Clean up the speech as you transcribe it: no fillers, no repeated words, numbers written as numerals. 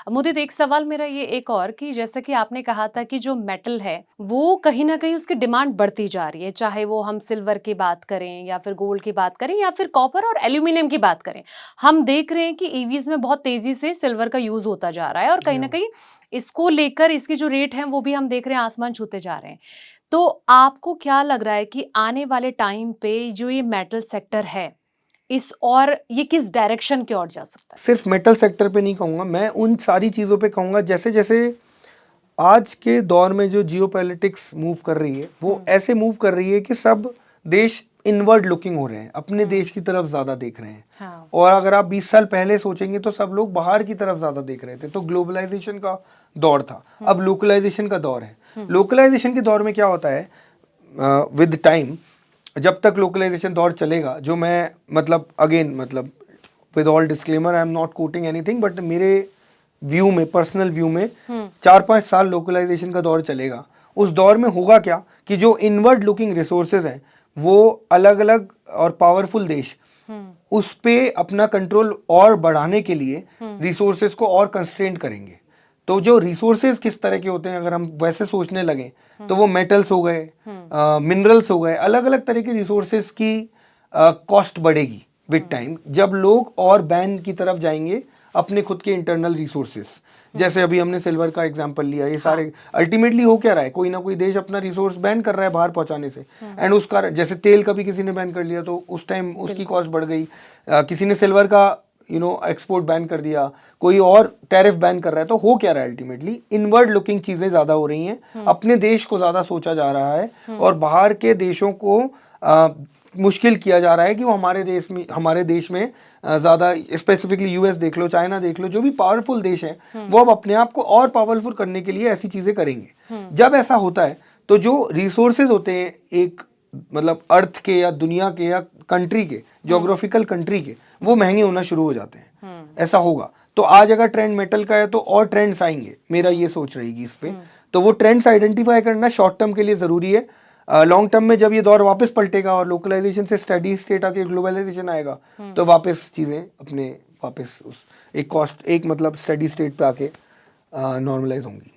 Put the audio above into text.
मुदित, एक सवाल मेरा ये एक और कि जैसा कि आपने कहा था कि जो मेटल है, वो कहीं न कहीं उसकी डिमांड बढ़ती जा रही है, चाहे वो हम सिल्वर की बात करें या फिर गोल्ड की बात करें या फिर कॉपर और एल्यूमीनियम की बात करें। हम देख रहे हैं कि ईवीज़ में बहुत तेज़ी से सिल्वर का यूज़ होता जा रहा है और कहीं न या कहीं इसको लेकर इसके जो रेट हैं, वो भी हम देख रहे हैं आसमान छूते जा रहे हैं। तो आपको क्या लग रहा है कि आने वाले टाइम पे जो ये मेटल सेक्टर है, इस और ये किस डायरेक्शन की ओर जा सकता है? सिर्फ मेटल सेक्टर पे नहीं कहूँगा, मैं उन सारी चीज़ों पे कहूँगा जैसे-जैसे आज के दौर में जो जियोपॉलिटिक्स मूव कर रही है, वो हुँ, ऐसे मूव कर रही है कि सब देश इनवर्ड लुकिंग हो रहे हैं, अपने हुँ, देश की तरफ ज़्यादा देख रहे हैं। हाँ, और अगर आप 20 साल पहले सोचेंगे तो सब लोग बाहर की तरफ ज़्यादा देख रहे थे, तो ग्लोबलाइजेशन का दौर था। अब हुँ, लोकलाइजेशन का दौर है। हुँ, लोकलाइजेशन के दौर में क्या होता है, विद टाइम जब तक लोकलाइजेशन दौर चलेगा, जो मैं मतलब अगेन मतलब with all disclaimer I am not coating anything, but मेरे व्यू में, पर्सनल व्यू में हुँ, 4-5 साल लोकलाइजेशन का दौर चलेगा। उस दौर में होगा क्या कि जो इनवर्ड लुकिंग रिसोर्सेज हैं, वो अलग अलग और पावरफुल देश हुँ, उस पे अपना कंट्रोल और बढ़ाने के लिए हुँ, रिसोर्सेज को और कंस्ट्रेंट करेंगे। तो जो रिसोर्सेज किस तरह के होते हैं, अगर हम वैसे सोचने लगें, तो हुँ, वो मेटल्स हो गए, हुँ, मिनरल्स हो गए, अलग अलग तरह के रिसोर्सेज की कॉस्ट बढ़ेगी विद हुँ, टाइम, जब लोग और बैन की तरफ जाएंगे अपने खुद के इंटरनल रिसोर्सेज। हुँ, जैसे अभी हमने सिल्वर का एग्जांपल लिया, ये हाँ, सारे अल्टीमेटली हो क्या रहा है, कोई ना कोई देश अपना रिसोर्स बैन कर रहा है बाहर पहुंचाने से। हुँ, एंड उसका जैसे तेल का भी किसी ने बैन कर लिया, तो उस टाइम उसकी बिल्कुल, कॉस्ट बढ़ गई। किसी ने सिल्वर का एक्सपोर्ट बैन कर दिया, कोई और टैरिफ बैन कर रहा है, तो हो क्या रहा है, अल्टीमेटली इनवर्ड लुकिंग चीज़ें ज़्यादा हो रही हैं, हुँ, अपने देश को ज़्यादा सोचा जा रहा है हुँ, और बाहर के देशों को मुश्किल किया जा रहा है कि वो हमारे देश में ज़्यादा, स्पेसिफिकली यूएस देख लो, चाइना देख लो, जो भी पावरफुल देश हैं, हुँ, वो अब अपने आप को और पावरफुल करने के लिए ऐसी चीज़ें करेंगे। हुँ, जब ऐसा होता है तो जो रिसोर्सेज होते हैं एक मतलब अर्थ के या दुनिया के या कंट्री के, हुँ, जोग्राफिकल कंट्री के, वो हुँ, महंगे होना शुरू हो जाते हैं। हुँ, ऐसा होगा तो आज अगर ट्रेंड मेटल का है तो और ट्रेंड्स आएंगे, मेरा हुँ, ये सोच रहेगी इस पे। हुँ, तो वो ट्रेंड्स आइडेंटिफाई करना शॉर्ट टर्म के लिए ज़रूरी है। लॉन्ग टर्म में जब ये दौर वापस पलटेगा और लोकलाइजेशन से स्टडी स्टेट आके ग्लोबलाइजेशन आएगा, हुँ। तो वापस चीज़ें अपने वापस उस एक कॉस्ट एक मतलब स्टडी स्टेट पे आके नॉर्मलाइज होंगी।